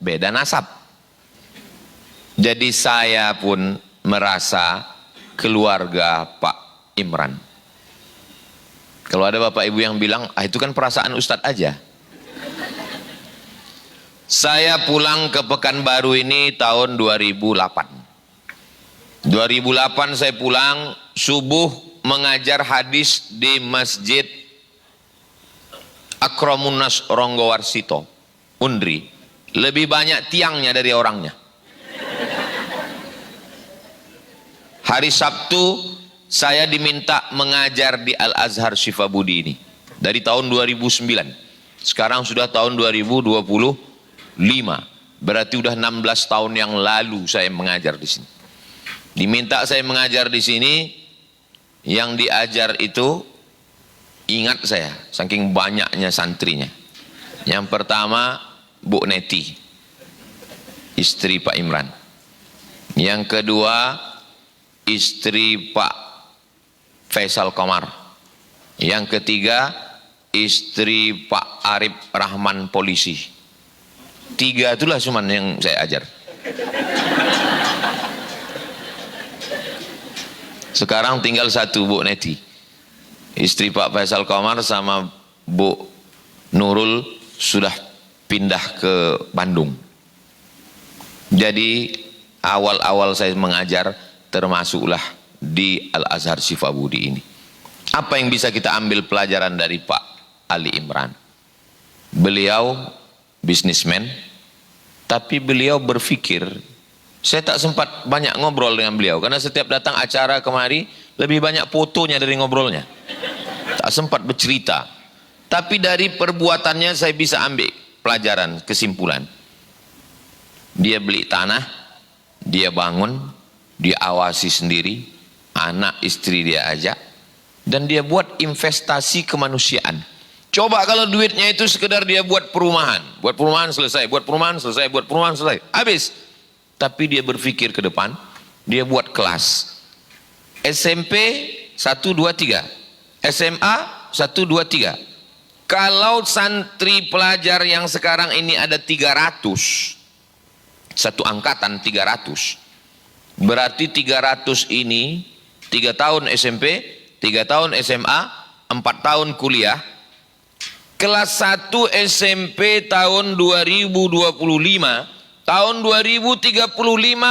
beda nasab. Jadi saya pun merasa keluarga Pak Imran. Kalau ada bapak ibu yang bilang, ah itu kan perasaan Ustadz aja. Saya pulang ke Pekanbaru ini tahun 2008. 2008 saya pulang, subuh mengajar hadis di Masjid Akramunas Ronggowarsito, Undri. Lebih banyak tiangnya dari orangnya. Hari Sabtu saya diminta mengajar di Al-Azhar Syifabudi ini dari tahun 2009. Sekarang sudah tahun 2025. Berarti udah 16 tahun yang lalu saya mengajar di sini. Diminta saya mengajar di sini, yang diajar itu ingat saya saking banyaknya santrinya. Yang pertama Bu Neti, istri Pak Imran. Yang kedua istri Pak Faisal Komar. Yang ketiga istri Pak Arif Rahman polisi. 3 itulah cuman yang saya ajar. Sekarang tinggal 1 Bu Neti, istri Pak Faisal Komar, sama Bu Nurul sudah pindah ke Bandung. Jadi awal-awal saya mengajar termasuklah di Al-Azhar Syifabudi ini. Apa yang bisa kita ambil pelajaran dari Pak Ali Imran? Beliau bisnismen, tapi beliau berpikir. Saya tak sempat banyak ngobrol dengan beliau karena setiap datang acara kemari lebih banyak fotonya dari ngobrolnya. Tak sempat bercerita. Tapi dari perbuatannya saya bisa ambil pelajaran, kesimpulan. Dia beli tanah, dia bangun, dia awasi sendiri, anak istri dia ajak, dan dia buat investasi kemanusiaan. Coba kalau duitnya itu sekedar dia buat perumahan selesai, buat perumahan selesai, buat perumahan selesai, habis. Tapi dia berpikir ke depan, dia buat kelas SMP 1, 2, 3, SMA 1, 2, 3. Kalau santri pelajar yang sekarang ini ada 300, satu angkatan 300, berarti 300 ini 3 tahun SMP, 3 tahun SMA, 4 tahun kuliah. Kelas 1 SMP tahun 2025, tahun 2035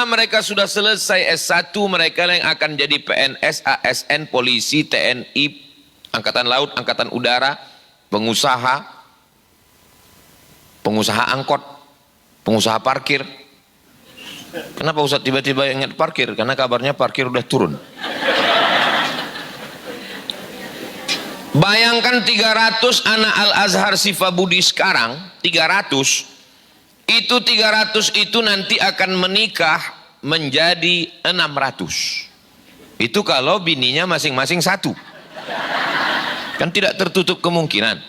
mereka sudah selesai S1, mereka yang akan jadi PNS, ASN, polisi, TNI, Angkatan Laut, Angkatan Udara, pengusaha angkot, pengusaha parkir. Kenapa Ustaz tiba-tiba ingat parkir? Karena kabarnya parkir udah turun. Bayangkan 300 anak Al-Azhar Syifabudi sekarang, 300 itu nanti akan menikah menjadi 600. Itu kalau bininya masing-masing 1. Kan tidak tertutup kemungkinan.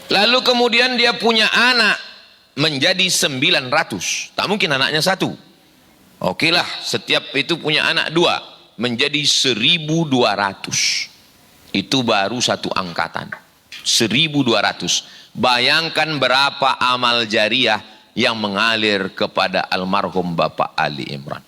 Lalu kemudian dia punya anak menjadi 900. Tak mungkin anaknya 1. Oke lah, setiap itu punya anak 2, menjadi 1200. Itu baru satu angkatan. 1200. Bayangkan berapa amal jariah yang mengalir kepada almarhum Bapak Ali Imran.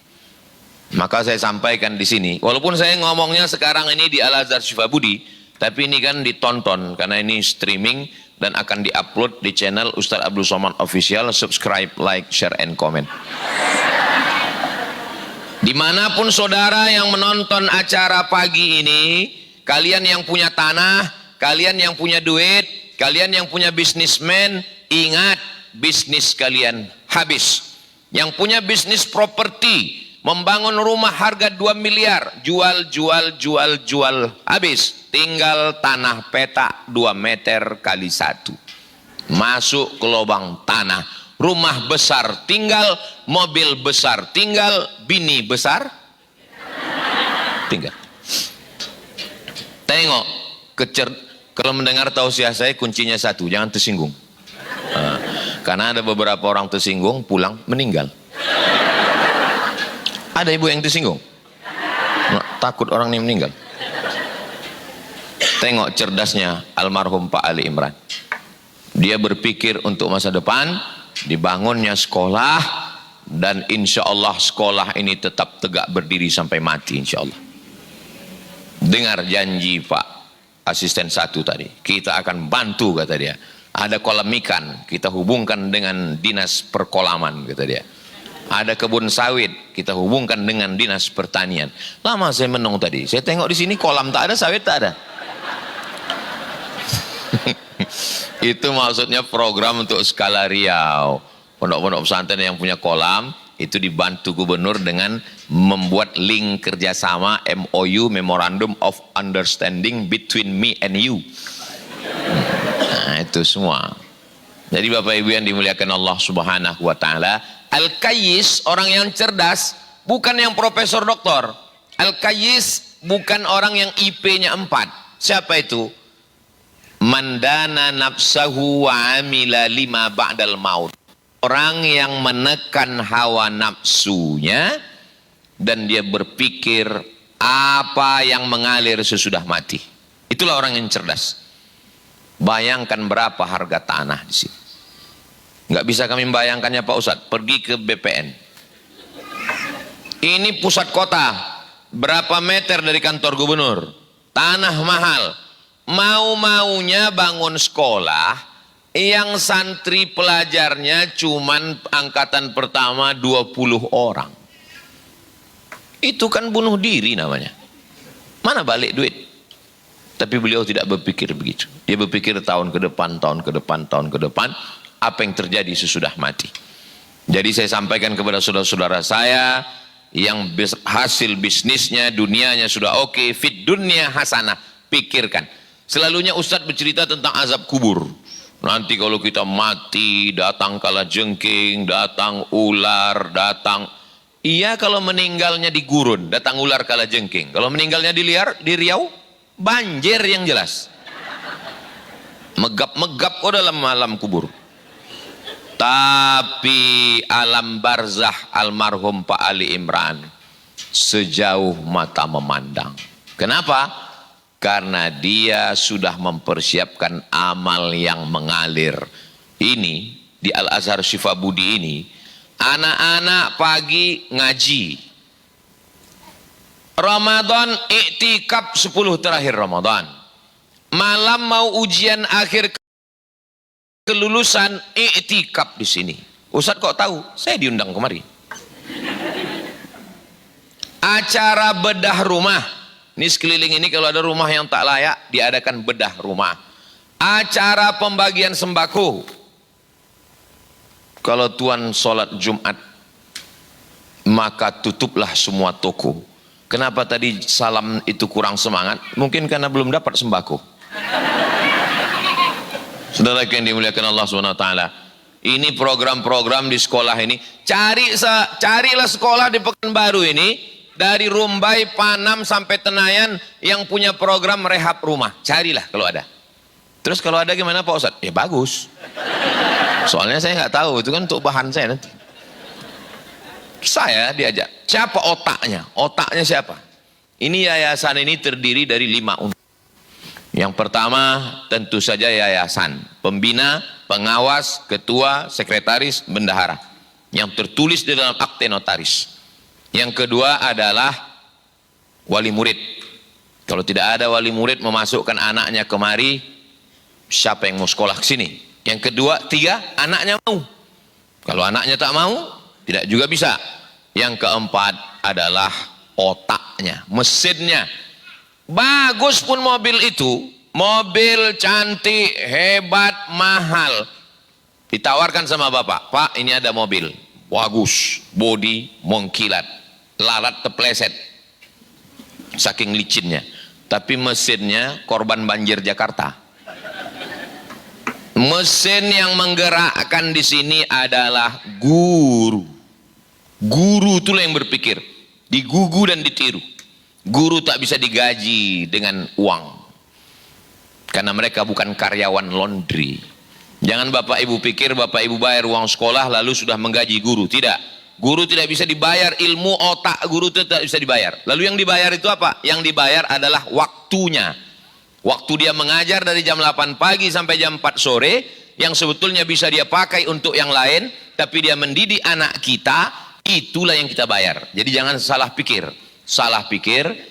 Maka saya sampaikan di sini, walaupun saya ngomongnya sekarang ini di Al-Azhar Syifabudi, tapi ini kan ditonton karena ini streaming dan akan diupload di channel Ustadz Abdul Somad Official. Subscribe, like, share, and comment. Dimanapun saudara yang menonton acara pagi ini, kalian yang punya tanah, kalian yang punya duit, kalian yang punya bisnismen, ingat bisnis kalian habis. Yang punya bisnis properti, membangun rumah harga 2 miliar, jual, habis. Tinggal tanah petak 2 meter kali 1. Masuk ke lubang tanah. Rumah besar tinggal, mobil besar tinggal, bini besar tinggal. Tengok, kalau mendengar tausiah saya kuncinya 1, jangan tersinggung. Karena ada beberapa orang tersinggung, pulang meninggal. Ada ibu yang tersinggung, takut orang ini meninggal. Tengok cerdasnya almarhum Pak Ali Imran. Dia berpikir untuk masa depan, dibangunnya sekolah, dan insya Allah sekolah ini tetap tegak berdiri sampai mati insya Allah. Dengar janji Pak Asisten 1 tadi, kita akan bantu kata dia. Ada kolam ikan, kita hubungkan dengan dinas perkolaman kata dia. Ada kebun sawit, kita hubungkan dengan dinas pertanian. Lama saya menung tadi, saya tengok di sini kolam tak ada, sawit tak ada. Itu maksudnya program untuk skala Riau. Pondok-pondok pesantren yang punya kolam itu dibantu gubernur dengan membuat link kerjasama MOU, Memorandum of Understanding between me and you. Nah, itu semua. Jadi Bapak Ibu yang dimuliakan Allah Subhanahu wa taala, Al-Kayyis orang yang cerdas, bukan yang profesor doktor. Al-Kayyis bukan orang yang IP-nya 4. Siapa itu? Mandana nafsahu wa amila lima ba'dal maut. Orang yang menekan hawa nafsunya dan dia berpikir apa yang mengalir sesudah mati. Itulah orang yang cerdas. Bayangkan berapa harga tanah di sini. Nggak bisa kami membayangkannya Pak Ustadz. Pergi ke BPN. Ini pusat kota. Berapa meter dari kantor gubernur? Tanah mahal. Mau-maunya bangun sekolah yang santri pelajarnya cuman angkatan pertama 20 orang. Itu kan bunuh diri namanya. Mana balik duit? Tapi beliau tidak berpikir begitu. Dia berpikir tahun ke depan, tahun ke depan, tahun ke depan, apa yang terjadi sesudah mati. Jadi saya sampaikan kepada saudara-saudara saya yang hasil bisnisnya, dunianya sudah oke, fit dunia hasanah, pikirkan. Selalunya Ustadz bercerita tentang azab kubur. Nanti kalau kita mati, datang kalajengking, datang ular, datang. Iya kalau meninggalnya di gurun, datang ular kalajengking. Kalau meninggalnya di Riau, banjir yang jelas. Megap-megap kok dalam alam kubur. Tapi alam barzah almarhum Pak Ali Imran sejauh mata memandang. Kenapa? Karena dia sudah mempersiapkan amal yang mengalir. Ini di Al-Azhar Syifa Budi ini, anak-anak pagi ngaji. Ramadan iktikaf 10 terakhir Ramadan. Malam mau ujian akhir kelulusan, iktikaf di sini. Ustadz kok tahu? Saya diundang kemari. Acara bedah rumah. Ini sekeliling ini kalau ada rumah yang tak layak, diadakan bedah rumah. Acara pembagian sembako. Kalau tuan sholat Jumat, maka tutuplah semua toko. Kenapa tadi salam itu kurang semangat? Mungkin karena belum dapat sembako. Saudara yang dimuliakan Allah SWT, ini program-program di sekolah ini. Carilah sekolah di Pekanbaru ini, dari Rumbai, Panam sampai Tenayan yang punya program rehab rumah. Carilah kalau ada. Terus kalau ada gimana Pak Ustadz? Ya bagus. Soalnya saya nggak tahu, itu kan untuk bahan saya nanti. Saya diajak. Siapa otaknya? Otaknya siapa? Ini yayasan ini terdiri dari 5 unsur. Yang pertama tentu saja yayasan. Pembina, pengawas, ketua, sekretaris, bendahara. Yang tertulis di dalam akte notaris. Yang kedua adalah wali murid. Kalau tidak ada wali murid memasukkan anaknya kemari, siapa yang mau sekolah ke sini? Yang kedua, 3, anaknya mau. Kalau anaknya tak mau, tidak juga bisa. Yang keempat adalah otaknya, mesinnya. Bagus pun mobil itu, mobil cantik, hebat, mahal. Ditawarkan sama bapak, Pak ini ada mobil, bagus, bodi mengkilat. Lalat terpleset saking licinnya, tapi mesinnya korban banjir Jakarta. Mesin yang menggerakkan di sini adalah guru. Guru itulah yang berpikir, digugu dan ditiru. Guru tak bisa digaji dengan uang, karena mereka bukan karyawan laundry. Jangan Bapak Ibu pikir Bapak Ibu bayar uang sekolah lalu sudah menggaji guru. Tidak. Guru tidak bisa dibayar, ilmu otak guru tidak bisa dibayar. Lalu yang dibayar itu apa? Yang dibayar adalah waktunya. Waktu dia mengajar dari jam 8 pagi sampai jam 4 sore, yang sebetulnya bisa dia pakai untuk yang lain, tapi dia mendidik anak kita, itulah yang kita bayar. Jadi jangan salah pikir,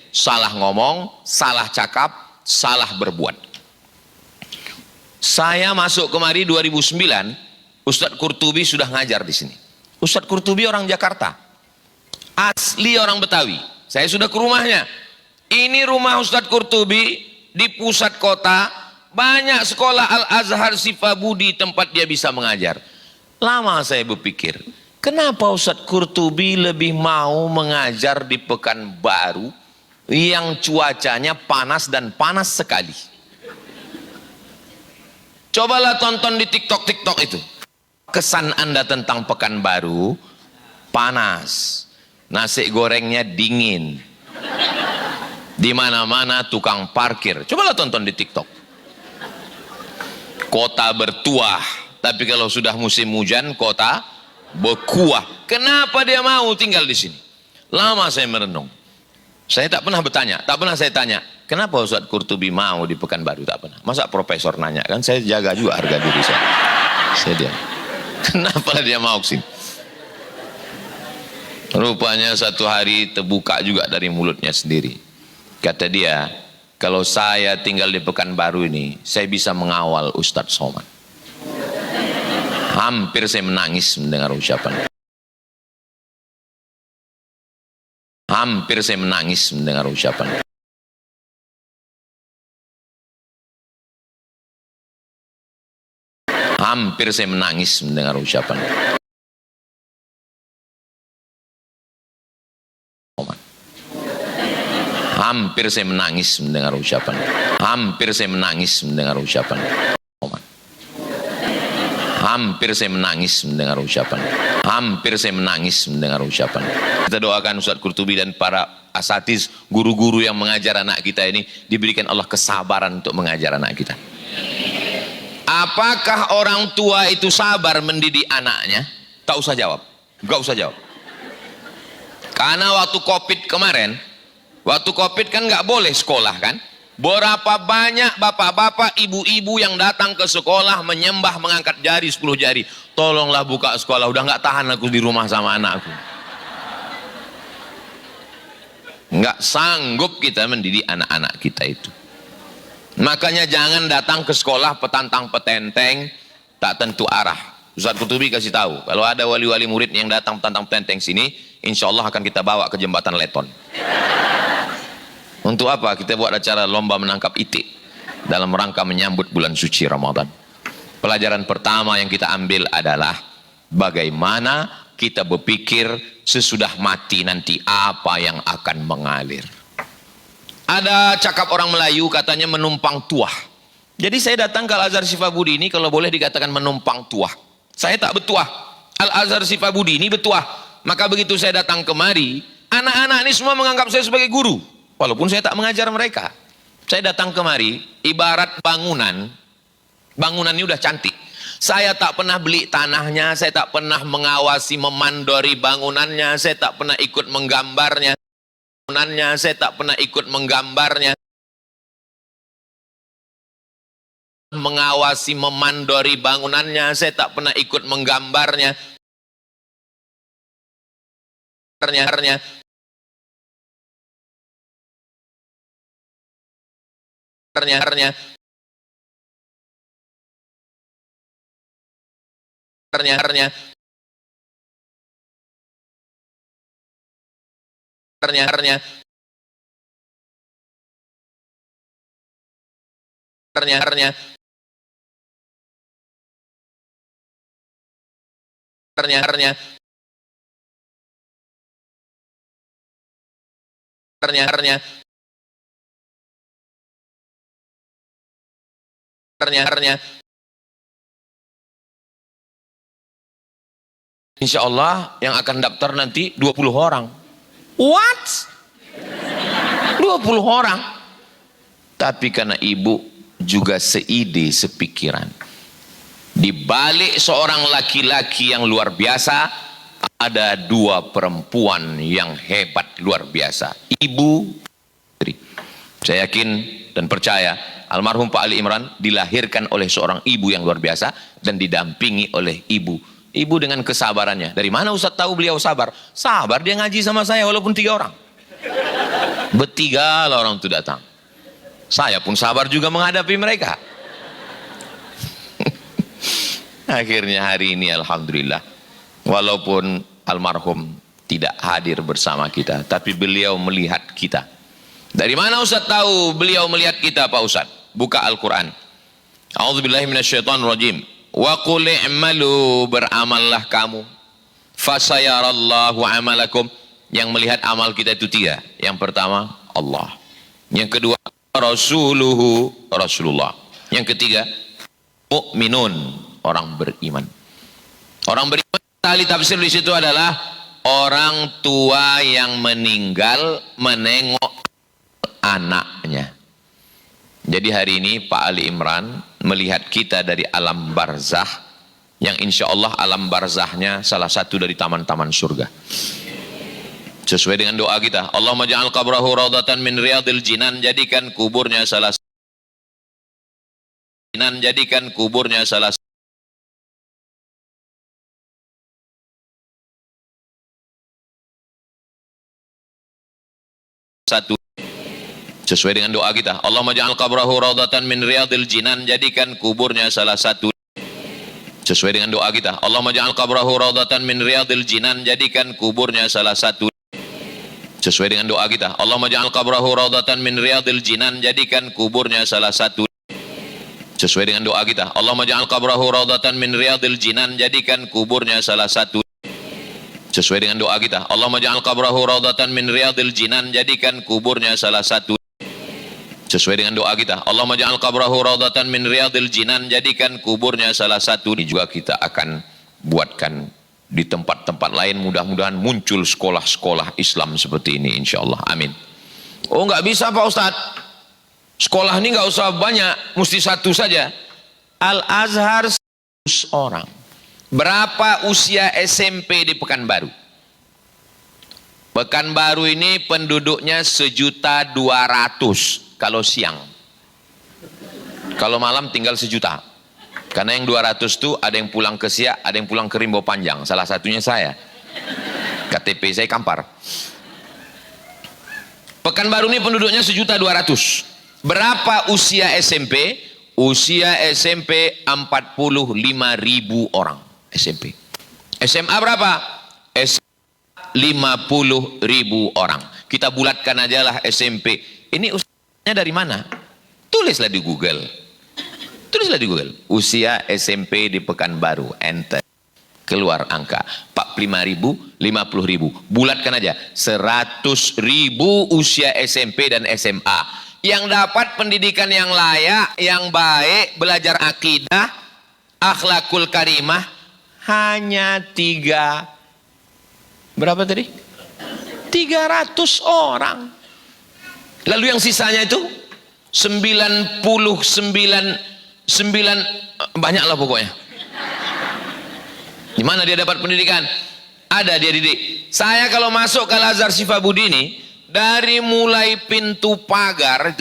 salah ngomong, salah cakap, salah berbuat. Saya masuk kemari 2009, Ustadz Qurtubi sudah ngajar di sini. Ustadz Qurtubi orang Jakarta, asli orang Betawi. Saya sudah ke rumahnya. Ini rumah Ustadz Qurtubi di pusat kota, banyak sekolah Al-Azhar Sifabudi tempat dia bisa mengajar. Lama saya berpikir, kenapa Ustadz Qurtubi lebih mau mengajar di Pekanbaru yang cuacanya panas dan panas sekali? Cobalah tonton di TikTok itu. Kesan Anda tentang Pekanbaru, panas, nasi gorengnya dingin, di mana-mana tukang parkir. Cobalah tonton di TikTok. Kota bertuah, tapi kalau sudah musim hujan kota berkuah. Kenapa dia mau tinggal di sini? Lama saya merenung. Saya tak pernah bertanya, tak pernah saya tanya, kenapa Ustadz Qurtubi mau di Pekanbaru? Tak pernah. Masa profesor nanya? Kan saya jaga juga harga diri saya. Saya diam. Kenapa dia mau ke sini? Rupanya satu hari terbuka juga dari mulutnya sendiri. Kata dia, kalau saya tinggal di Pekanbaru ini, saya bisa mengawal Ustadz Somad. Hampir saya menangis mendengar ucapan. Hampir saya menangis mendengar ucapan. Hampir saya menangis mendengar ucapan. Hampir saya menangis mendengar ucapan. Hampir saya menangis mendengar ucapan. Hampir saya menangis mendengar ucapan. Hampir saya menangis mendengar ucapan. Kita doakan Ustadz Qurtubi dan para asatiz, guru-guru yang mengajar anak kita ini, diberikan Allah kesabaran untuk mengajar anak kita. Apakah orang tua itu sabar mendidik anaknya? Tak usah jawab. Gak usah jawab. Karena waktu COVID kemarin, waktu COVID kan nggak boleh sekolah kan? Berapa banyak bapak-bapak, ibu-ibu yang datang ke sekolah menyembah, mengangkat jari 10 jari. Tolonglah buka sekolah, udah nggak tahan aku di rumah sama anakku. Nggak sanggup kita mendidik anak-anak kita itu. Makanya jangan datang ke sekolah petantang petenteng, tak tentu arah. Ustadz Qurtubi kasih tahu, kalau ada wali-wali murid yang datang petantang petenteng sini, insya Allah akan kita bawa ke jembatan Leton. Untuk apa? Kita buat acara lomba menangkap itik dalam rangka menyambut bulan suci Ramadan. Pelajaran pertama yang kita ambil adalah bagaimana kita berpikir sesudah mati nanti apa yang akan mengalir. Ada cakap orang Melayu katanya menumpang tuah. Jadi saya datang ke Al-Azhar Sifabudi ini kalau boleh dikatakan menumpang tuah. Saya tak bertuah. Al-Azhar Sifabudi ini bertuah. Maka begitu saya datang kemari, anak-anak ini semua menganggap saya sebagai guru. Walaupun saya tak mengajar mereka. Saya datang kemari, ibarat bangunan. Bangunan ini udah cantik. Saya tak pernah beli tanahnya, saya tak pernah mengawasi memandori bangunannya, saya tak pernah ikut menggambarnya. Saya tak pernah ikut menggambarnya. Mengawasi memandori bangunannya, saya tak pernah ikut menggambarnya. Insya Allah yang akan daftar nanti 20 orang. What? 20 orang. Tapi karena ibu juga seide, sepikiran. Di balik seorang laki-laki yang luar biasa, ada 2 perempuan yang hebat luar biasa. Ibu, saya yakin dan percaya almarhum Pak Ali Imran dilahirkan oleh seorang ibu yang luar biasa dan didampingi oleh ibu. Ibu dengan kesabarannya. Dari mana Ustaz tahu beliau sabar? Sabar dia ngaji sama saya walaupun 3 orang. Bertiga lah orang itu datang. Saya pun sabar juga menghadapi mereka. Akhirnya hari ini alhamdulillah, walaupun almarhum tidak hadir bersama kita, tapi beliau melihat kita. Dari mana Ustaz tahu beliau melihat kita Pak Ustaz? Buka Al-Quran. A'udzubillahi minasyaitonirrajim. Wa qul i'malu, beramallah kamu. Fasayarallahu amalakum. Yang melihat amal kita itu 3. Yang pertama Allah. Yang kedua Rasuluhu, Rasulullah. Yang ketiga mukminun, orang beriman. Orang beriman, ahli tafsir di situ adalah orang tua yang meninggal menengok anaknya. Jadi hari ini Pak Ali Imran melihat kita dari alam barzah, yang insya Allah alam barzahnya salah satu dari taman-taman surga. Sesuai dengan doa kita, Allahumma ja'al qabrahu raudhatan min riyadil jinan, jadikan kuburnya salah satu. Sesuai dengan doa kita, Allahumma ja'al qabrahu raudhatan min riyadil jinan, jadikan kuburnya salah satu. Sesuai dengan doa kita, Allahumma ja'al qabrahu raudhatan min riyadil jinan, jadikan kuburnya salah satu. Sesuai dengan doa kita, Allahumma ja'al qabrahu raudhatan min riyadil jinan, jadikan kuburnya salah satu. Sesuai dengan doa kita, Allahumma ja'al qabrahu raudhatan min riyadil jinan, jadikan kuburnya salah satu. Sesuai dengan doa kita, Allahumma ja'al qabrahu raudhatan min riyadil jinan, jadikan kuburnya salah satu. Sesuai dengan doa kita, Allahumma ja'al qabrahu raudhatan min riyadil jinan, jadikan kuburnya salah satu. Ini juga kita akan buatkan di tempat-tempat lain, mudah-mudahan muncul sekolah-sekolah Islam seperti ini insyaallah, amin. Oh nggak bisa Pak Ustadz, sekolah ini nggak usah banyak, mesti satu saja. Al-Azhar 100 orang. Berapa usia SMP di Pekanbaru? Pekanbaru ini penduduknya 1.200.000 kalau siang. Kalau malam tinggal 1 juta. Karena yang 200 itu ada yang pulang ke Siak, ada yang pulang ke Rimbo Panjang. Salah satunya saya. KTP saya Kampar. Pekanbaru ini penduduknya 1.200.000. Berapa usia SMP? Usia SMP 45.000 orang. SMP. SMA berapa? SMA 50.000 orang. Kita bulatkan aja lah SMP. Ini usianya dari mana? Tulislah di Google. Tulislah di Google, usia SMP di Pekanbaru, enter, keluar angka 45.000, 50.000, bulatkan aja 100.000 usia SMP dan SMA yang dapat pendidikan yang layak, yang baik, belajar akidah, akhlakul karimah, hanya 300 orang. Lalu yang sisanya itu 9 banyaklah pokoknya. Di mana dia dapat pendidikan? Ada dia didik. Saya kalau masuk ke Al-Azhar Sifabudi ini, dari mulai pintu pagar,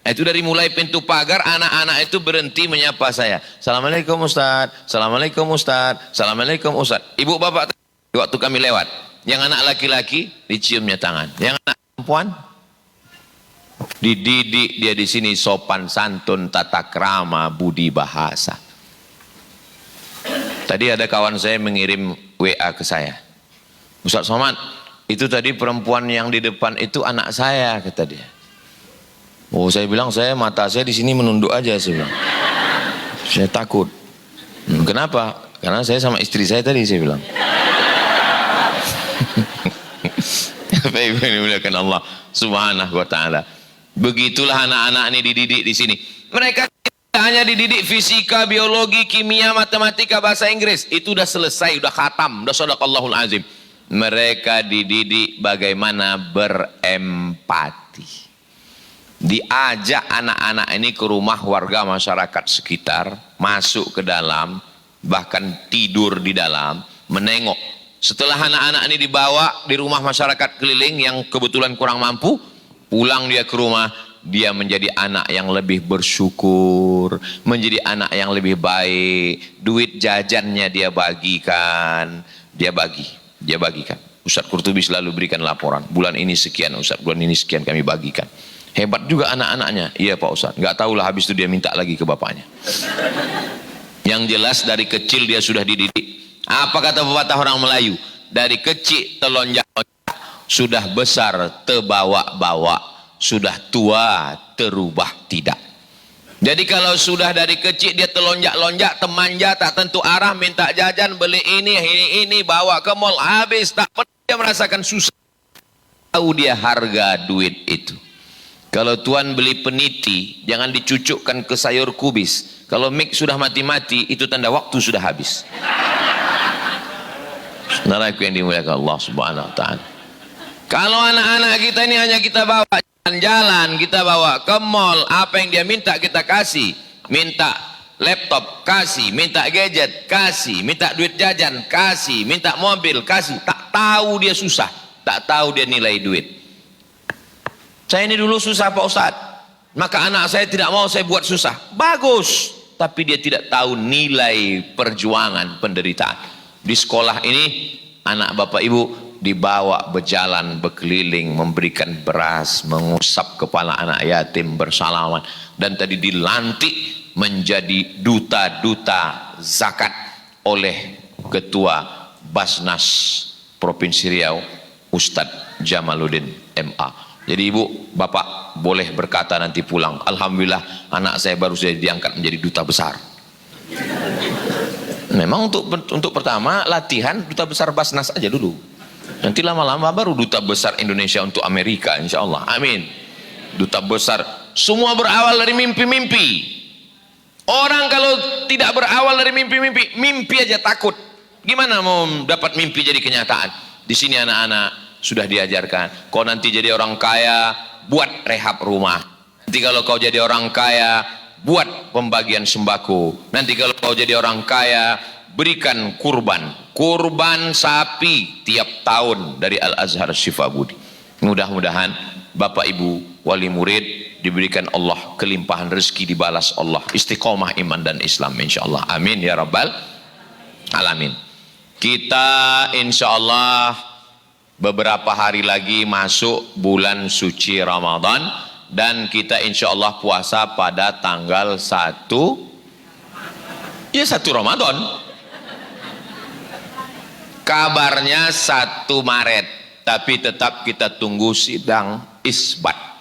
dari mulai pintu pagar, anak-anak itu berhenti menyapa saya. Assalamualaikum Ustaz, Assalamualaikum Ustaz, Assalamualaikum Ustaz. Ibu bapak, waktu kami lewat, yang anak laki-laki diciumnya tangan, yang anak perempuan dididik dia di sini sopan santun, tata krama, budi bahasa. Tadi ada kawan saya mengirim WA ke saya, Ustaz Somad, itu tadi perempuan yang di depan itu anak saya, kata dia. Oh, saya bilang, mata saya di sini menunduk aja, saya bilang. Saya takut. Kenapa? Karena saya sama istri saya tadi, saya bilang. Baik, dimuliakan Allah Subhanahu wa taala. Begitulah anak-anak ini dididik di sini. Mereka hanya dididik fisika, biologi, kimia, matematika, bahasa Inggris. Itu udah selesai, udah khatam, udah shadaqallahul azim. Mereka dididik bagaimana berempati. Diajak anak-anak ini ke rumah warga masyarakat sekitar, masuk ke dalam, bahkan tidur di dalam, menengok. Setelah anak-anak ini dibawa di rumah masyarakat keliling yang kebetulan kurang mampu, pulang dia ke rumah, dia menjadi anak yang lebih bersyukur, menjadi anak yang lebih baik. Duit jajannya dia bagikan, dia bagikan. Ustaz Qurtubi selalu berikan laporan, bulan ini sekian Ustaz, bulan ini sekian kami bagikan. Hebat juga anak-anaknya. Iya Pak Ustaz, nggak tahulah habis itu dia minta lagi ke bapaknya. Yang jelas dari kecil dia sudah dididik. Apa kata pepatah orang Melayu? Dari kecil telonjak-lonjak, sudah besar terbawa-bawa, sudah tua terubah tidak. Jadi kalau sudah dari kecil dia telonjak-lonjak, temanja, tak tentu arah, minta jajan, beli ini, bawa ke mall, habis, tak pernah dia merasakan susah. Tahu dia harga duit itu. Kalau tuan beli peniti, jangan dicucukkan ke sayur kubis. Kalau mik sudah mati-mati, itu tanda waktu sudah habis. Saudaraku yang dimuliakan Allah Subhanahu wa taala. Kalau anak-anak kita ini hanya kita bawa jalan-jalan, kita bawa ke mall, apa yang dia minta kita kasih. Minta laptop, kasih. Minta gadget, kasih. Minta duit jajan, kasih. Minta mobil, kasih. Tak tahu dia susah, tak tahu dia nilai duit. Saya ini dulu susah Pak Ustadz, maka anak saya tidak mau saya buat susah. Bagus, tapi dia tidak tahu nilai perjuangan, penderitaan. Di sekolah ini anak bapak ibu dibawa berjalan berkeliling, memberikan beras, mengusap kepala anak yatim, bersalaman, dan tadi dilantik menjadi duta-duta zakat oleh ketua Basnas Provinsi Riau, Ustadz Jamaluddin MA. Jadi ibu bapak boleh berkata nanti pulang, alhamdulillah anak saya baru saja diangkat menjadi duta besar. Memang untuk pertama latihan duta besar Basnas aja dulu. Nanti lama-lama baru duta besar Indonesia untuk Amerika, insya Allah. Amin. Duta besar. Semua berawal dari mimpi-mimpi. Orang kalau tidak berawal dari mimpi-mimpi, mimpi aja takut. Gimana mau dapat mimpi jadi kenyataan? Di sini anak-anak sudah diajarkan. Kau nanti jadi orang kaya, buat rehab rumah. Nanti kalau kau jadi orang kaya, buat pembagian sembako. Nanti kalau kau jadi orang kaya, berikan kurban sapi tiap tahun dari Al-Azhar Syifa Budi. Mudah-mudahan Bapak Ibu wali murid diberikan Allah kelimpahan rezeki, dibalas Allah, istiqomah iman dan Islam insyaallah. Amin ya rabbal alamin. Kita insyaallah beberapa hari lagi masuk bulan suci Ramadan, dan kita insya Allah puasa pada tanggal 1 Ramadan. Kabarnya 1 Maret, tapi tetap kita tunggu sidang isbat.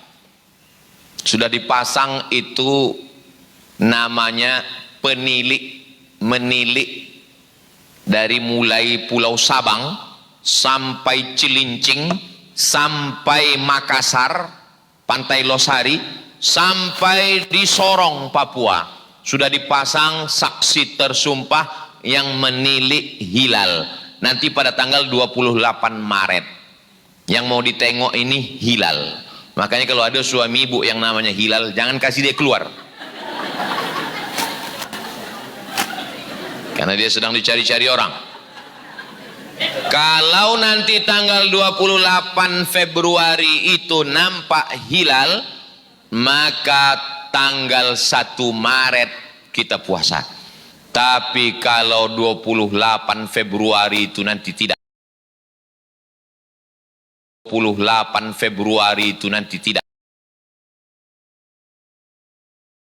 Sudah dipasang itu namanya menilik dari mulai Pulau Sabang sampai Cilincing sampai Makassar, Pantai Losari, sampai di Sorong, Papua. Sudah dipasang saksi tersumpah yang menilik hilal. Nanti pada tanggal 28 Maret. Yang mau ditengok ini hilal. Makanya kalau ada suami ibu yang namanya hilal, jangan kasih dia keluar. Karena dia sedang dicari-cari orang. Kalau nanti tanggal 28 Februari itu nampak hilal, maka tanggal 1 Maret kita puasa. Tapi kalau 28 Februari itu nanti tidak, 28 Februari itu nanti tidak,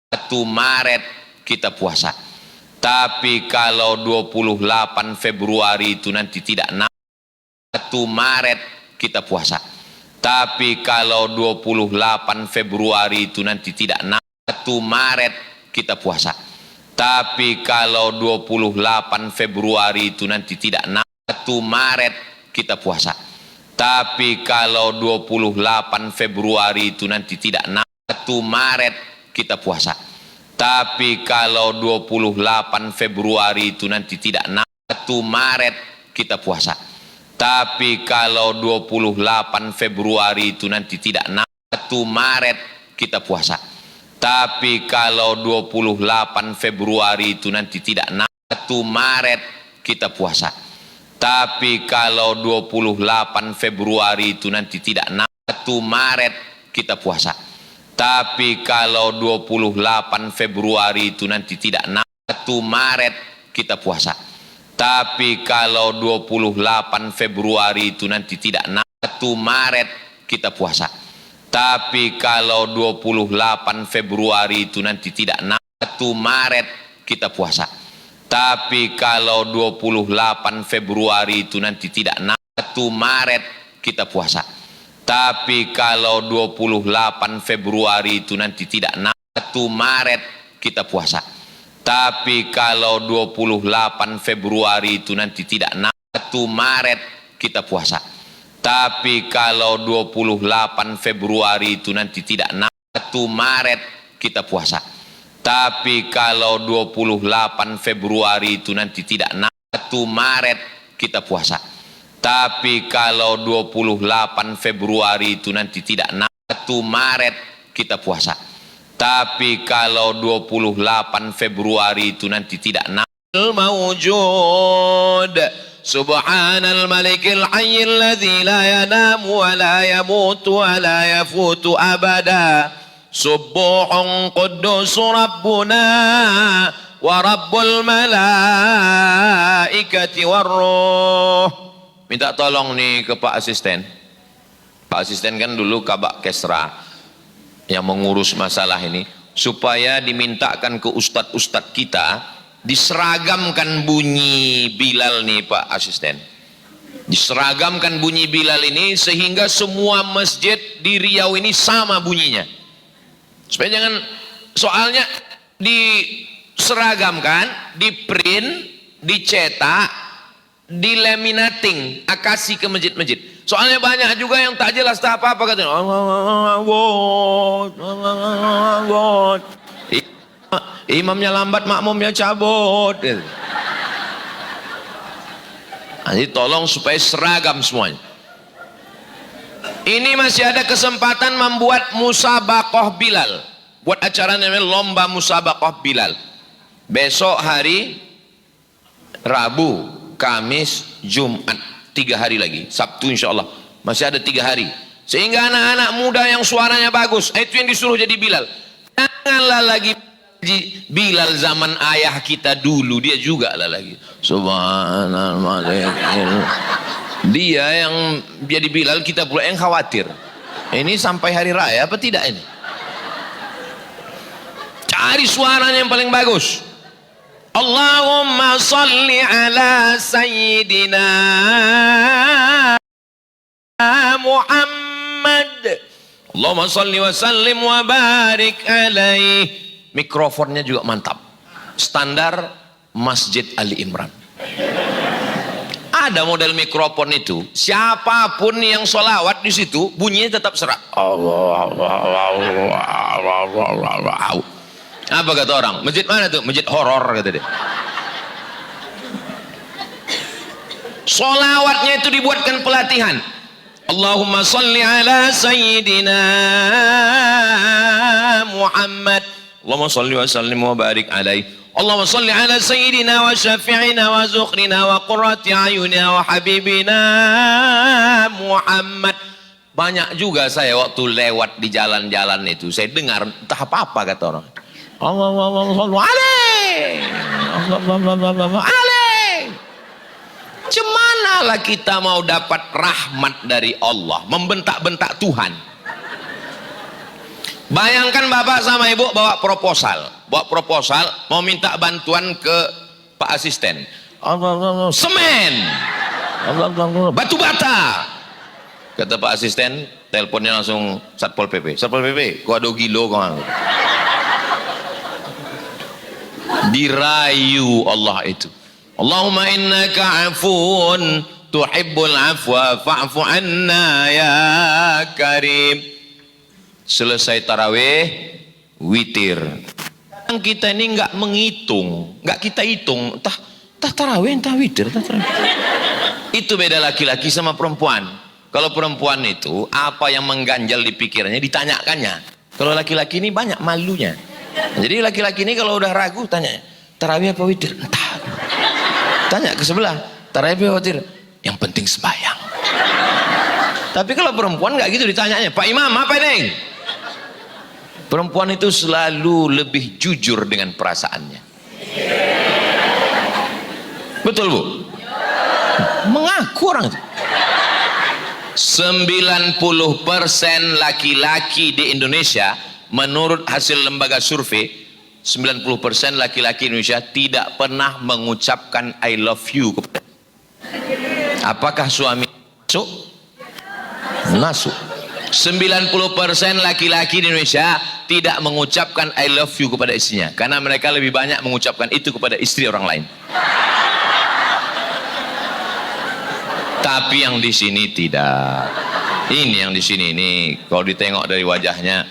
1 Maret kita puasa. Tapi kalau 28 Februari itu nanti tidak, 1 Maret kita puasa. Tapi kalau 28 Februari itu nanti tidak, 1 Maret kita puasa. Tapi kalau 28 Februari itu nanti tidak, 1 Maret kita puasa. Tapi kalau 28 Februari itu nanti tidak, 1 Maret kita puasa. Tapi kalau 28 Februari itu nanti tidak, 1 Maret kita puasa. Tapi kalau 28 Februari itu nanti tidak, 1 Maret kita puasa. Tapi kalau 28 Februari itu nanti tidak, 1 Maret kita puasa. Tapi kalau 28 Februari itu nanti tidak, 1 Maret kita puasa. Tapi kalau 28 Februari itu nanti tidak 1 Maret kita puasa. Tapi kalau 28 Februari itu nanti tidak 1 Maret kita puasa. Tapi kalau 28 Februari itu nanti tidak 1 Maret kita puasa. Tapi kalau 28 Februari itu nanti tidak 1 Maret kita puasa. Tapi kalau 28 Februari itu nanti tidak 1 Maret kita puasa. Tapi kalau 28 Februari itu nanti tidak 1 Maret kita puasa. Tapi kalau 28 Februari itu nanti tidak 1 Maret kita puasa. Tapi kalau 28 Februari itu nanti tidak 1 Maret kita puasa. Tapi kalau 28 Februari itu nanti tidak 1 Maret kita puasa. Tapi kalau 28 Februari itu nanti tidak mawjud subhanal malikil hayyil ladzi la yanamu wa la yamutu wa la yafutu abada subuhun quddus rabbuna wa rabbul malaikati warruh. Minta tolong nih ke Pak Asisten. Pak Asisten kan dulu Kabak Kesra yang mengurus masalah ini, supaya dimintakan ke ustadz-ustadz kita diseragamkan bunyi Bilal nih Pak Asisten. Diseragamkan bunyi Bilal ini sehingga semua masjid di Riau ini sama bunyinya. Supaya jangan, soalnya diseragamkan, di print, dicetak, dilaminating, kasih ke masjid-masjid. Soalnya banyak juga yang tak jelas tak apa-apa katanya. Imamnya lambat, makmumnya cabut. Jadi tolong supaya seragam semuanya. Ini masih ada kesempatan membuat musabaqah Bilal. Buat acara namanya lomba musabaqah Bilal. Besok hari Rabu, Kamis, Jumat, 3 hari lagi. Sabtu insya Allah masih ada 3 hari. Sehingga anak-anak muda yang suaranya bagus, itu yang disuruh jadi Bilal. Janganlah lagi Bilal zaman ayah kita dulu, dia juga lah lagi. Subhanallah. Dia yang jadi Bilal, kita pula yang khawatir. Ini sampai hari raya apa tidak ini? Cari suaranya yang paling bagus. Allahumma salli ala sayyidina Muhammad. Allahumma salli wa sallim wa barik alaih. Mikrofonnya juga mantap. Standar Masjid Ali Imran. Ada model mikrofon itu, siapapun yang sholawat di situ bunyinya tetap serak. Apa kata orang? Masjid mana tuh? Masjid horor kata dia. Sholawatnya itu dibuatkan pelatihan. Allahumma salli ala sayyidina Muhammad. Allahumma salli wa sallim wa barik alaih. Allahumma salli ala sayyidina wa syafi'ina wa zukhrina wa qurrati ayunina wa habibina Muhammad. Banyak juga saya waktu lewat di jalan-jalan itu, saya dengar entah apa-apa kata orang. Allahumma alaih. Cemanalah kita mau dapat rahmat dari Allah, membentak-bentak Tuhan. Bayangkan bapak sama ibu bawa proposal mau minta bantuan ke Pak Asisten. Semen, batu bata. Kata Pak Asisten, teleponnya langsung Satpol PP. Satpol PP, kau ada gilo kau. Dirayu Allah itu. Allahumma innaka afun tuhibbul afwa fa'fu anna ya karim. Selesai tarawih, witir. Kita ini nggak menghitung, nggak kita hitung, entah tarawih, entah witir, Itu beda laki-laki sama perempuan. Kalau perempuan itu apa yang mengganjal di pikirannya ditanyakannya. Kalau laki-laki ini banyak malunya. Jadi laki-laki ini kalau udah ragu tanya, tarawih apa witir? Entah. Tanya ke sebelah, tarawih apa witir? Yang penting sembahyang. Tapi kalau perempuan nggak gitu ditanyanya, Pak Imam apa ini? Perempuan itu selalu lebih jujur dengan perasaannya. Betul Bu? Mengaku orang itu. 90% laki-laki di Indonesia, menurut hasil lembaga survei, 90% laki-laki Indonesia tidak pernah mengucapkan I love you kepada. Apakah suami masuk? Masuk. 90% laki-laki di Indonesia tidak mengucapkan I love you kepada istrinya, karena mereka lebih banyak mengucapkan itu kepada istri orang lain. Tapi yang di sini tidak. Ini yang di sini ini, kalau ditengok dari wajahnya,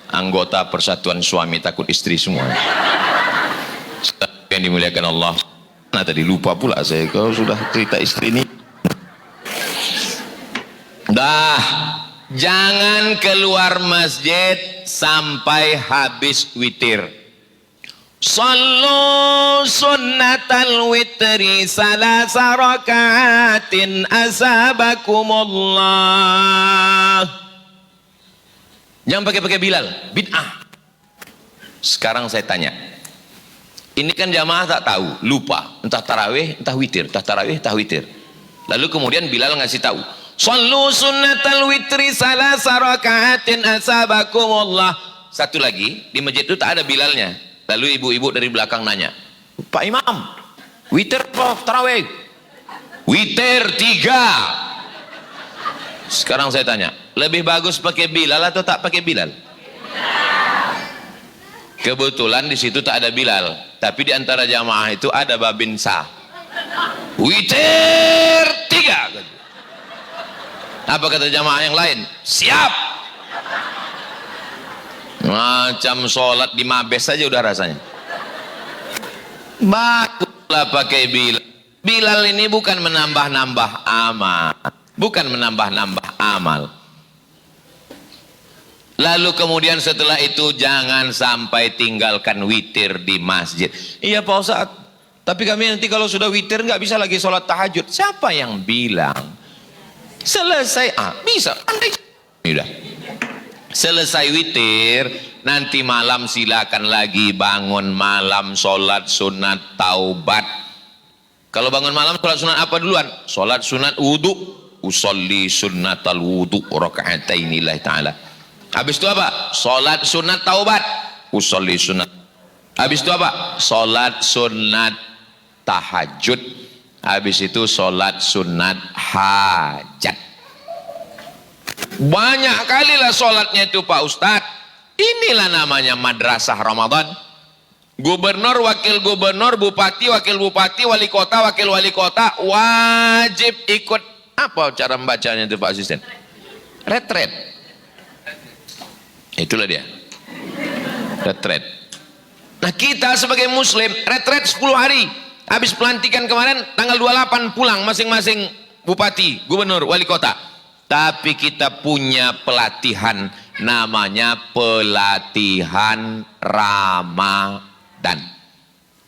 anggota persatuan suami takut istri semua. Yang dimuliakan Allah. Nah tadi lupa pula saya kalau sudah cerita istri ini. Dah, jangan keluar masjid sampai habis witir. Sallu sunnatal witri salasa rakaatin asabakumullah. Jangan pakai Bilal, bid'ah. Sekarang saya tanya, ini kan jamaah tak tahu, lupa, entah tarawih, entah witir, entah tarawih, entah witir. Lalu kemudian Bilal ngasih tahu, sallu sunnatal witri salasa rakaatin asabakumullah. Satu lagi, di masjid itu tak ada Bilalnya. Lalu ibu-ibu dari belakang nanya, Pak Imam, witir apa tarawih? Witir 3. Sekarang saya tanya, lebih bagus pakai Bilal atau tak pakai Bilal? Kebetulan di situ tak ada Bilal, tapi di antara jamaah itu ada Babinsa. Witir 3. Apa kata jamaah yang lain? Siap. Macam sholat di mabes saja udah rasanya. Baguslah pakai Bilal. Bilal ini bukan menambah-nambah amal, bukan menambah-nambah amal. Lalu kemudian setelah itu jangan sampai tinggalkan witir di masjid. Iya Pak Ustadz, tapi kami nanti kalau sudah witir nggak bisa lagi sholat tahajud. Siapa yang bilang? Selesai, bisa. Udah. Selesai witir, nanti malam silakan lagi bangun malam, sholat sunat taubat. Kalau bangun malam sholat sunat apa duluan? Sholat sunat wudu. Usolli sunnatal wudu raka'ataini lillahi ta'ala. Habis itu apa? Sholat sunat taubat. Usolli sunat. Habis itu apa? Sholat sunat tahajud. Habis itu sholat sunat hajat. Banyak kali lah sholatnya itu Pak Ustadz. Inilah namanya madrasah Ramadan. Gubernur, wakil gubernur, bupati, wakil bupati, wali kota, wakil wali kota wajib ikut. Apa cara membacanya itu Pak Asisten? Retret. Itulah dia, retret. Nah kita sebagai muslim retret 10 hari. Habis pelantikan kemarin tanggal 28 pulang masing-masing bupati, gubernur, wali kota. Tapi kita punya pelatihan, namanya pelatihan Ramadan.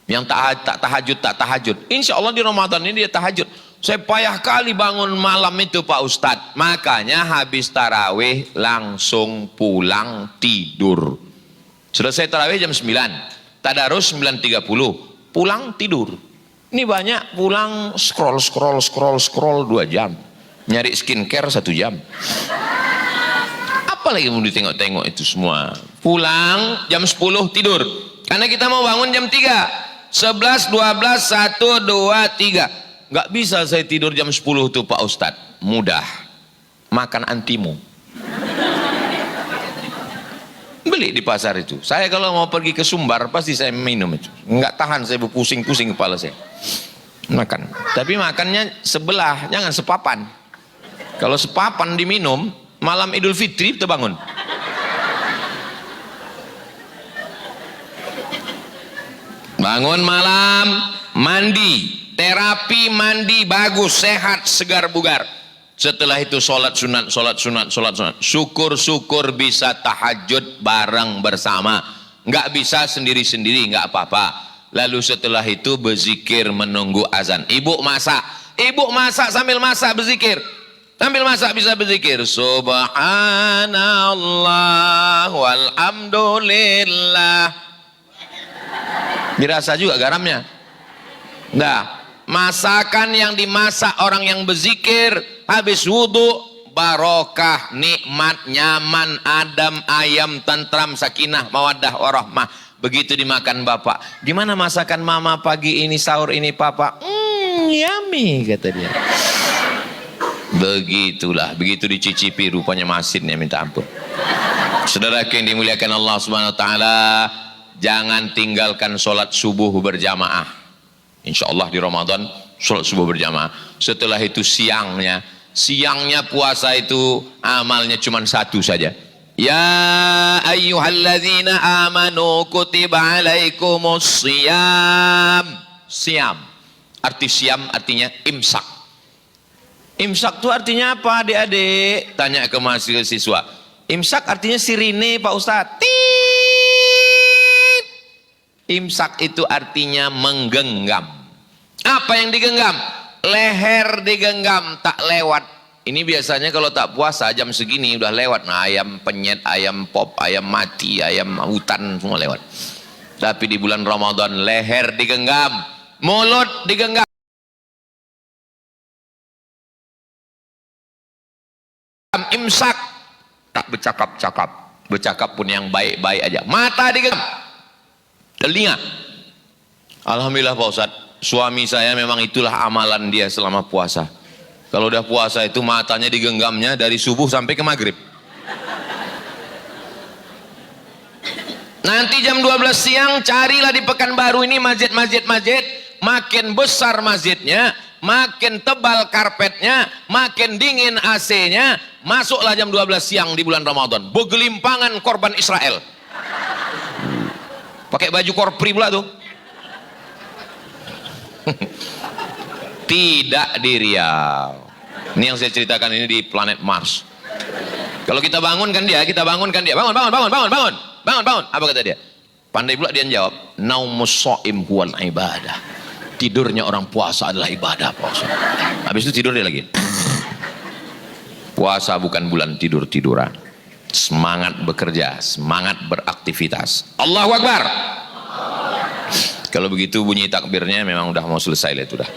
Yang tak tahajud. Insya Allah di Ramadan ini dia tahajud. Saya payah kali bangun malam itu Pak Ustadz. Makanya habis tarawih langsung pulang tidur. Selesai tarawih jam 9. Tadarus 9.30. Pulang tidur. Ini banyak pulang scroll 2 jam. Nyari skincare 1 jam. Apalagi mau ditengok-tengok itu semua. Pulang jam 10 tidur. Karena kita mau bangun jam 3. 11, 12, 1, 2, 3. Nggak bisa saya tidur jam 10 tuh Pak Ustadz. Mudah. Makan antimu. Beli di pasar itu. Saya kalau mau pergi ke Sumbar pasti saya minum itu. Nggak tahan saya berpusing-pusing kepala saya. Makan. Tapi makannya sebelah, jangan sepapan. Kalau sepapan diminum, malam Idul Fitri kita bangun. Bangun malam, mandi, terapi mandi bagus, sehat, segar bugar. Setelah itu sholat sunat. Syukur-syukur bisa tahajud bareng bersama. Nggak bisa sendiri-sendiri, nggak apa-apa. Lalu setelah itu berzikir menunggu azan. Ibu masak sambil masak berzikir. Sambil masak bisa berzikir. Subhanallah walhamdulillah. Dirasa juga garamnya? Enggak. Masakan yang dimasak orang yang berzikir habis wudhu, barokah, nikmat, nyaman, adem, ayam, tentram, sakinah, mawaddah, warahmah. Begitu dimakan bapak. Gimana masakan mama pagi ini, sahur ini papa? Yummy kata dia. Begitulah, begitu dicicipi rupanya masinnya minta ampun. Saudara yang dimuliakan Allah Subhanahu wa taala, jangan tinggalkan sholat subuh berjamaah. Insya Allah di Ramadan sholat subuh berjamaah. Setelah itu siangnya puasa itu amalnya cuma satu saja. Ya ayyuhalladzina amanu kutiba alaikumus siyam. Siam. Arti siam artinya imsak. Imsak itu artinya apa adik-adik? Tanya ke mahasiswa. Imsak artinya sirine Pak Ustadz. Imsak itu artinya menggenggam. Apa yang digenggam? Leher digenggam, tak lewat. Ini biasanya kalau tak puasa jam segini udah lewat. Nah, ayam penyet, ayam pop, ayam mati, ayam hutan semua lewat. Tapi di bulan Ramadan leher digenggam, mulut digenggam, imsak, tak bercakap-cakap. Bercakap pun yang baik-baik aja. Mata digenggam, telinga. Alhamdulillah Pak Ustadz, suami saya memang itulah amalan dia selama puasa. Kalau udah puasa itu matanya digenggamnya dari subuh sampai ke maghrib. Nanti jam 12 siang carilah di Pekanbaru ini masjid, makin besar masjidnya, makin tebal karpetnya, makin dingin AC-nya, masuklah jam 12 siang di bulan Ramadan. Begelimpangan korban Israel. Pakai baju korpri pula tuh. Tidak di Riau. Ini yang saya ceritakan ini di planet Mars. Kalau kita bangunkan dia, bangun. Apa kata dia? Pandai pula dia jawab, naumus shaim huwal ibadah. Tidurnya orang puasa adalah ibadah, Pak Ustaz. Habis itu tidur dia lagi. Puasa bukan bulan tidur-tiduran. Semangat bekerja, semangat beraktivitas. Allahu Akbar. Kalau begitu bunyi takbirnya memang udah mau selesai lah itu dah.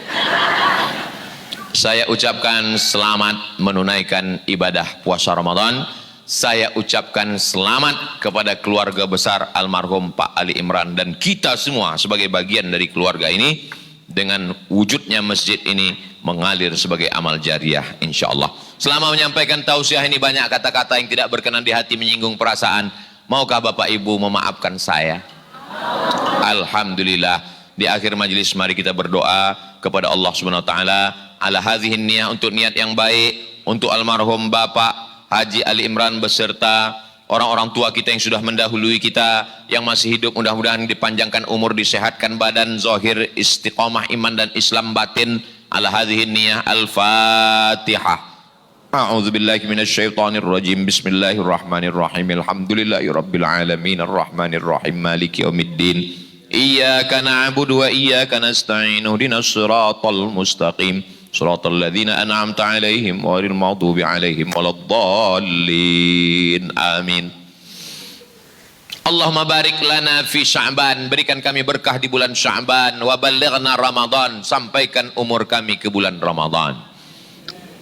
Saya ucapkan selamat menunaikan ibadah puasa Ramadan. Saya ucapkan selamat kepada keluarga besar almarhum Pak Ali Imran dan kita semua sebagai bagian dari keluarga ini. Dengan wujudnya masjid ini mengalir sebagai amal jariah insyaallah. Selama menyampaikan tausiah ini banyak kata-kata yang tidak berkenan di hati, menyinggung perasaan. Maukah Bapak Ibu memaafkan saya? Alhamdulillah. Di akhir majelis mari kita berdoa kepada Allah Subhanahu wa taala ala hadhihi niyah, untuk niat yang baik untuk almarhum Bapak Haji Ali Imran beserta orang-orang tua kita yang sudah mendahului kita, yang masih hidup mudah-mudahan dipanjangkan umur, disehatkan badan, zahir istiqamah iman dan Islam batin. Ala hadhihi niyah. Al-Fatihah. A'udzubillahi minasyaitonir rajim. Bismillahirrahmanirrahim. Alhamdulillahirabbil alamin arrahmanir rahim maliki yaumiddin. Iyyaka na'budu wa iyyaka nasta'in. Ihdinas siratal mustaqim. Siratal ladzina an'amta 'alaihim ghairil maghdubi 'alaihim waladdallin. Amin. Allahumma barik lana fi Sya'ban, berikan kami berkah di bulan Sya'ban, wa ballighna Ramadan, sampaikan umur kami ke bulan Ramadan.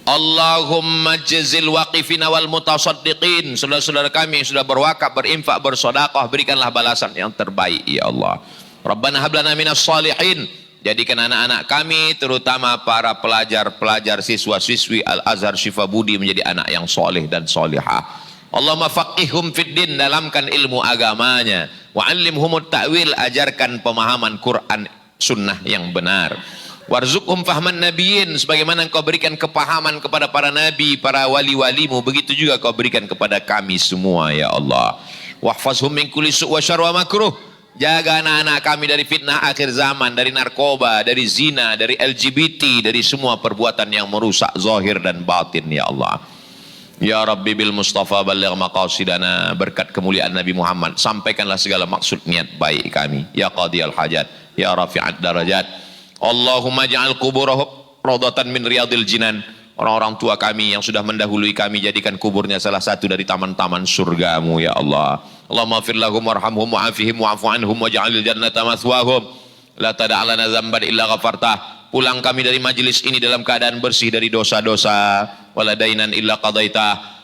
Allahumma jazil waqifina wal mutasaddiqin, saudara-saudara kami yang sudah berwakaf, berinfak, bersedekah, berikanlah balasan yang terbaik ya Allah. Rabbana hab lana minas shalihin, jadikan anak-anak kami terutama para pelajar-pelajar, siswa-siswi Al-Azhar Syifa Budi menjadi anak yang soleh dan solihah. Allahumma faqihhum fid din, dalamkan ilmu agamanya, wa 'allimhumut ta'wil, ajarkan pemahaman Quran sunnah yang benar. Warzuqhum fahman nabiyyin, sebagaimana engkau berikan kepahaman kepada para nabi, para wali-walimu, begitu juga kau berikan kepada kami semua ya Allah. Wahfazhum min kulli su' wa syarr wa makruh, jaga anak-anak kami dari fitnah akhir zaman, dari narkoba, dari zina, dari LGBT, dari semua perbuatan yang merusak zahir dan batin ya Allah. Ya Rabbi bil Mustafa balligh maqasidana, berkat kemuliaan Nabi Muhammad sampaikanlah segala maksud niat baik kami. Ya Qadiyal Hajat, Ya Rafi'ad Darajat. Allahumma ja'al kuburahum rawdatan min riyadil jinan orang-orang tua kami yang sudah mendahului kami, jadikan kuburnya salah satu dari taman-taman surgamu ya Allah. Allahumma fir lahum warhamhum wa'afihim wa'fu anhum waj'alil jannata mathwahum la tada'lana dzamban illa ghafartah. Pulang kami dari majelis ini dalam keadaan bersih dari dosa-dosa, waladainan illa qadaitah.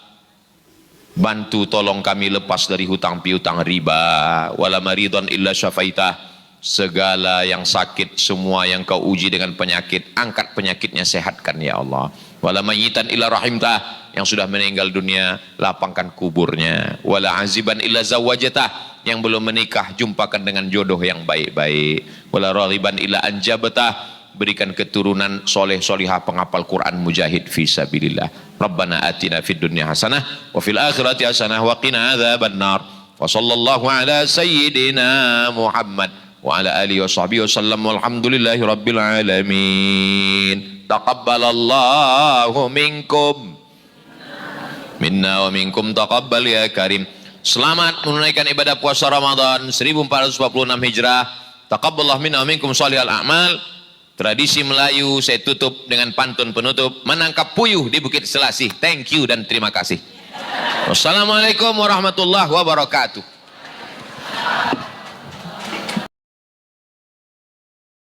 Bantu tolong kami lepas dari hutang piutang riba, wala maridon illa syafaitah. Segala yang sakit, semua yang kau uji dengan penyakit, angkat penyakitnya, sehatkan ya Allah. Wala mayyitan illa rahimtah, yang sudah meninggal dunia lapangkan kuburnya. Wala aziban illa zawajatah, yang belum menikah jumpakan dengan jodoh yang baik-baik. Wala raghiban illa anjabatah, berikan keturunan soleh solihah penghafal Quran mujahid fi sabilillah. Rabbana atina fid dunya hasanah wa fil akhirati hasanah wa qina adzabannar. Wa sallallahu ala sayyidina Muhammad wa ala alihi wa sahbihi wasallam walhamdulillahi rabbil alamin. Taqabbalallahu minkum minna wa minkum taqabbal ya karim. Selamat menunaikan ibadah puasa Ramadan 1446 Hijrah. Taqabbalallahu minna wa minkum shalihal a'mal. Tradisi Melayu saya tutup dengan pantun penutup, menangkap puyuh di Bukit Selasih. Thank you dan terima kasih. Wassalamualaikum warahmatullahi wabarakatuh.